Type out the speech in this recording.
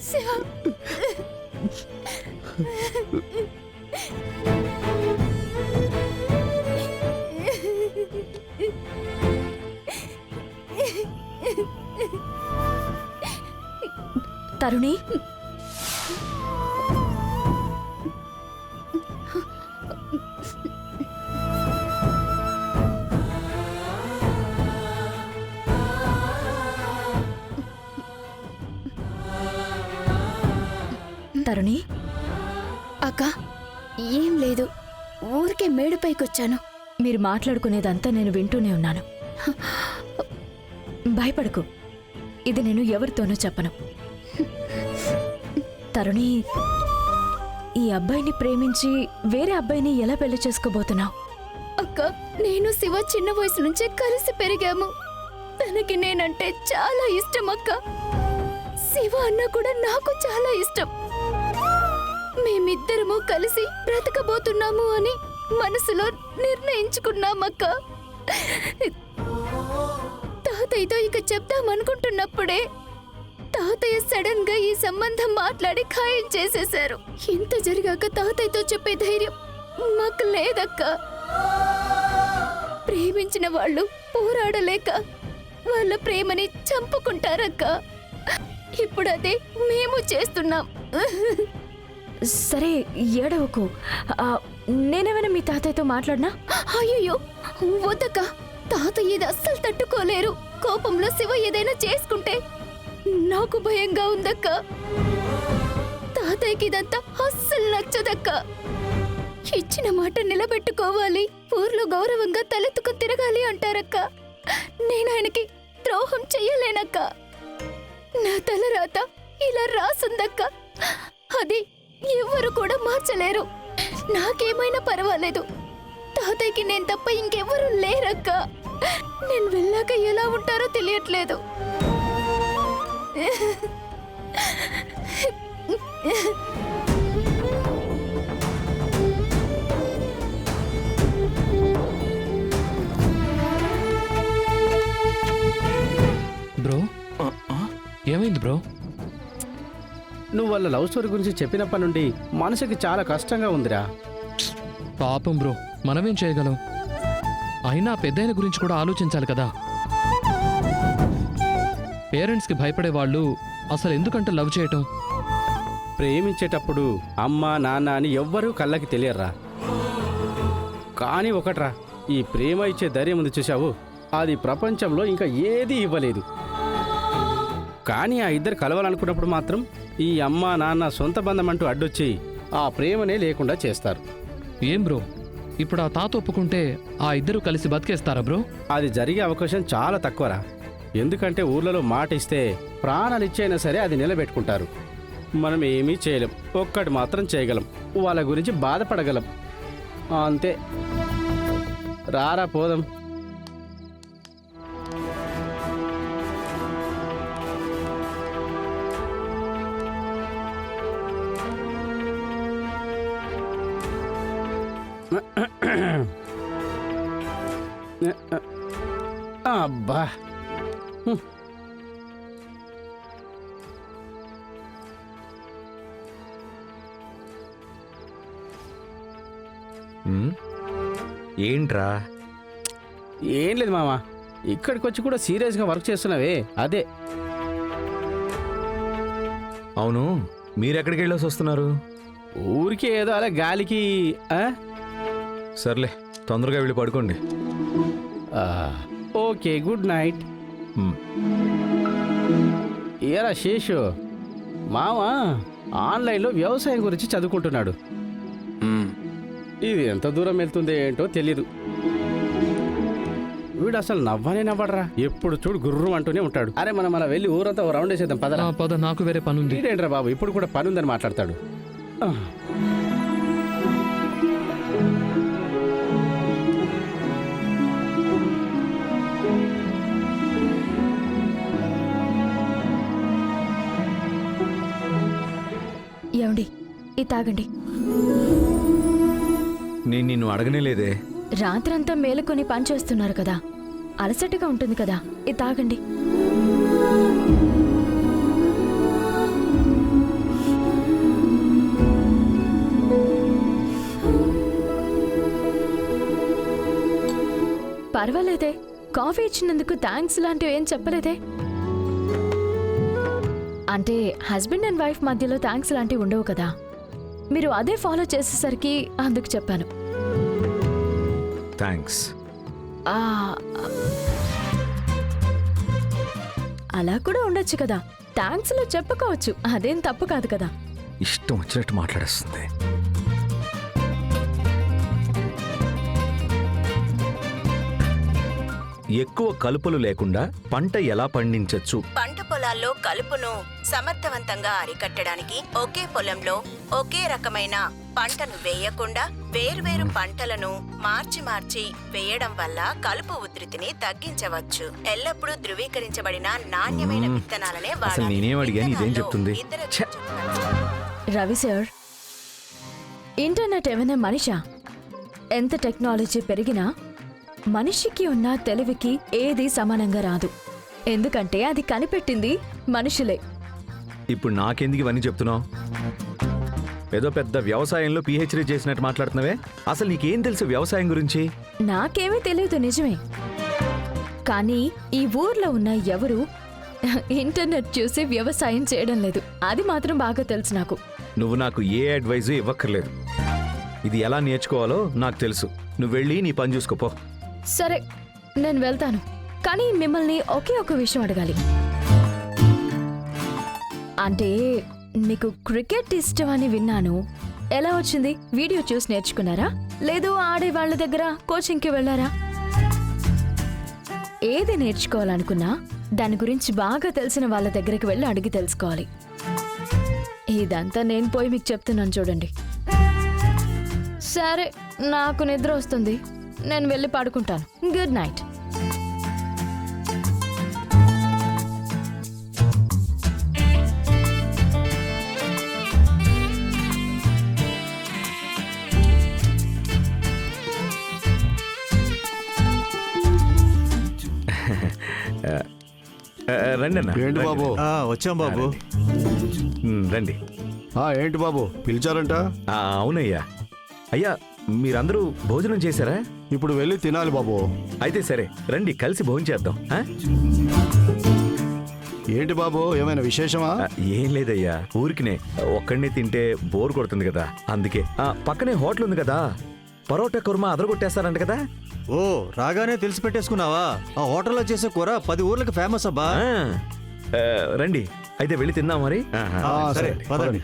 శివ తరుణి, తరుణి, అక్క ఏం లేదు, ఊరికే మేడుపైకొచ్చాను. మీరు మాట్లాడుకునేదంతా నేను వింటూనే ఉన్నాను. భయపడకు, ఇది నేను ఎవరితోనూ చెప్పను. తరుణి, ఈ అబ్బాయిని ప్రేమించి వేరే అబ్బాయిని ఎలా పెళ్లి చేసుకోబోతున్నావు? అక్క నేను శివ చిన్న వయసు నుంచే కలిసి పెరిగాము. తనకి నేనంటే చాలా ఇష్టం అక్క. శివ అన్న కూడా నాకు చాలా ఇష్టం. మేమిద్దరము కలిసి బ్రతకబోతున్నాము అని మనసులో నిర్ణయించుకున్నామక్క. తాతయ్యతో ఇక చెప్దామనుకుంటున్నప్పుడే తాతయ్య సడన్ గా ఈ సంబంధం మాట్లాడి ఖాయం చేసేశారు. ఇంత జరిగాక తాతయ్యతో చెప్పే ధైర్యం మాకు లేదక్క. ప్రేమించిన వాళ్ళు పోరాడలేక వాళ్ళ ప్రేమని చంపుకుంటారక్క. ఇప్పుడు అదే మేము చేస్తున్నాం. సరే, ఏడవకు. నేనేమైనా మీ తాతయ్యతో మాట్లాడినా? అయ్యో వద్దక్క, తాతయ్య ఇది అస్సలు తట్టుకోలేరు. కోపంలో శివ ఏదైనా చేసుకుంటే నాకు భయంగా ఉందక్క. తాతయ్యకి ఇదంతా అస్సలు నచ్చదక్క. ఇచ్చిన మాట నిలబెట్టుకోవాలి, ఊర్లో గౌరవంగా తలెత్తుకు తిరగాలి అంటారక్క. నేను ఆయనకి ద్రోహం చెయ్యలేనక్క. నా తలరాత ఇలా రాసుందక్క. అది ఎవ్వరు కూడా మార్చలేరు. నాకేమైనా పర్వాలేదు, తాతయ్యకి నేను తప్ప ఇంకెవ్వరూ లేరక్క. నేను వెళ్ళాక ఎలా ఉంటారో తెలియట్లేదు. బ్రో, ఏమైంది బ్రో? నువ్వు వాళ్ళ లవ్ స్టోరీ గురించి చెప్పినప్పటి నుండి మనసుకి చాలా కష్టంగా ఉందిరా. పాపం బ్రో, మనమేం చేయగలం? అయినా పెద్దయిన గురించి కూడా ఆలోచించాలి కదా. పేరెంట్స్కి భయపడే వాళ్ళు అసలు ఎందుకంటే లవ్ చేయటం? ప్రేమించేటప్పుడు అమ్మ నాన్న అని ఎవ్వరూ కళ్ళకి తెలియర్రా. కానీ ఒకట్రా, ఈ ప్రేమ ఇచ్చే ధైర్యం ఉంది చూశావు, అది ప్రపంచంలో ఇంకా ఏదీ ఇవ్వలేదు. కానీ ఆ ఇద్దరు కలవాలనుకున్నప్పుడు మాత్రం ఈ అమ్మ నాన్న సొంత బంధం అంటూ అడ్డొచ్చి ఆ ప్రేమనే లేకుండా చేస్తారు. ఏం బ్రో, ఇప్పుడు ఆ తాత ఒప్పుకుంటే ఆ ఇద్దరు కలిసి బతికేస్తారా బ్రో? అది జరిగే అవకాశం చాలా తక్కువరా. ఎందుకంటే ఊర్లలో మాట ఇస్తే ప్రాణాలు ఇచ్చైనా సరే అది నిలబెట్టుకుంటారు. మనం ఏమీ చేయలేం, ఒక్కటి మాత్రం చేయగలం, వాళ్ళ గురించి బాధపడగలం, అంతే. రారా పోదాం. అబ్బా, ఏంట్రా? ఏం లేదు మామ, ఇక్కడికి వచ్చి కూడా సీరియస్గా వర్క్ చేస్తున్నావే అదే. అవును, మీరెక్కడికి వెళ్ళేసి వస్తున్నారు? ఊరికే ఏదో అలా గాలికి. సర్లే, తొందరగా వెళ్ళి పడుకోండి. Okay, good night. ఏరా శేషు, మామ ఆన్లైన్లో వ్యవసాయం గురించి చదువుకుంటున్నాడు. ఇది ఎంత దూరం వెళ్తుంది ఏంటో తెలీదు. వీడు అసలు నవ్వనే నవ్వడరా, ఎప్పుడు చూడు గుర్రం అంటూనే ఉంటాడు. అరే మనం అలా వెళ్ళి ఊరంతా ఓ రౌండ్ వేసేద్దాం పదరా. పద, నాకు వేరే పని ఉంది. వీడేంట్రా బాబు ఇప్పుడు కూడా పని ఉందని మాట్లాడతాడు. ఏమండి, ఇది తాగండి. నేను నిన్ను అడగనే లేదే. రాత్రంతా మేలుకొని పని చేస్తున్నారు కదా, అలసటగా ఉంటుంది కదా, ఇది తాగండి. పర్వాలేదే, కాఫీ ఇచ్చినందుకు థ్యాంక్స్ లాంటివి ఏం చెప్పలేదే. అంటే హస్బెండ్ అండ్ వైఫ్ మధ్యలో థ్యాంక్స్ లాంటివి ఉండవు కదా, మీరు అదే ఫాలో చేసేసరికి అందుకు చెప్పాను. థ్యాంక్స్. ఆ, అలా కూడా ఉండొచ్చు కదా, థ్యాంక్స్లో చెప్పుకోవచ్చు, అదేం తప్పు కాదు కదా. ఇష్టం వచ్చినట్టు మాట్లాడేస్తుంది. ఎక్కువ కలుపులు లేకుండా పంట ఎలా పండించొచ్చు? పంట పొలాల్లో కలుపును సమర్థవంతంగా అరికట్టడానికి ఒకే పొలంలో ఒకే రకమైన పంటను వేయకుండా వేర్వేరు పంటలను మార్చి మార్చి వేయడం వల్ల కలుపు ఉధృతిని తగ్గించవచ్చు. ఎల్లప్పుడూ ధృవీకరించబడిన నాణ్యమైన విత్తనాలనే అసలు నేనేం అడిగాను, ఇదేం చెప్తుంది? ఛ! రవి సార్, ఇంటర్నెట్ ఏమైనా మనిషా? ఎంత టెక్నాలజీ పెరిగినా మనిషికి ఉన్న తెలివికి ఏది సమానంగా రాదు. ఎందుకంటే అది కనిపెట్టింది మనుషులే. ఇప్పుడు నాకెందుకు ఇవన్నీ చెప్తున్నావు? ఏదో పెద్ద వ్యవసాయంలో పిహెచ్డీ చేసినట్టు మాట్లాడుతున్నావే. అసలు నీకేం తెలుసు వ్యవసాయం గురించి? నాకేమీ తెలియదు, నిజమే. కానీ ఈ ఊర్లో ఉన్న ఎవరు ఇంటర్నెట్ చూసి వ్యవసాయం చేయడం లేదు, అది మాత్రం బాగా తెలుసు నాకు. నువ్వు నాకు ఏ అడ్వైజు ఇవ్వక్కర్లేదు. ఇది ఎలా నేర్చుకోవాలో నాకు తెలుసు. నువ్వు వెళ్ళి నీ పని చూసుకోపో. సరే, నేను వెళ్తాను. కానీ మిమ్మల్ని ఒకే ఒక విషయం అడగాలి. అంటే మీకు క్రికెట్ ఇష్టం అని విన్నాను. ఎలా వచ్చింది? వీడియో చూసి నేర్చుకున్నారా, లేదు ఆడే వాళ్ళ దగ్గర కోచింగ్కి వెళ్ళారా? ఏది నేర్చుకోవాలనుకున్నా దాని గురించి బాగా తెలిసిన వాళ్ళ దగ్గరికి వెళ్ళి అడిగి తెలుసుకోవాలి. ఇదంతా నేను పోయి మీకు చెప్తున్నాను చూడండి. సరే, నాకు నిద్ర వస్తుంది, నేను వెళ్ళి పడుకుంటాను. Good night. రండి అన్న. ఏంటి బాబు? వచ్చాం బాబు. రండి. ఏంటి బాబు పిలిచారంట? అవునయ్యా. అయ్యా, మీరందరూ భోజనం చేశారా? ఇప్పుడు వెళ్ళి తినాలి బాబు. అయితే సరే, రండి కలిసి భోజనం చేద్దాం. ఏంటి బాబు, ఏమైనా విశేషమా? ఏం లేదయ్యా, ఊరికినే ఒక్కడనే తింటే బోర్ కొడుతుంది కదా, అందుకే. పక్కనే హోటల్ ఉంది కదా, పరోటా కుర్మా అదరగొట్టేస్తారంట కదా. ఓ, రాగానే తెలిసి పెట్టేసుకున్నావా? ఆ హోటల్లో చేసే కూర 10 ఊర్లకు ఫేమస్ అబ్బా. రండి, అయితే వెళ్ళి తిందాం మరి. సరే, పదండి.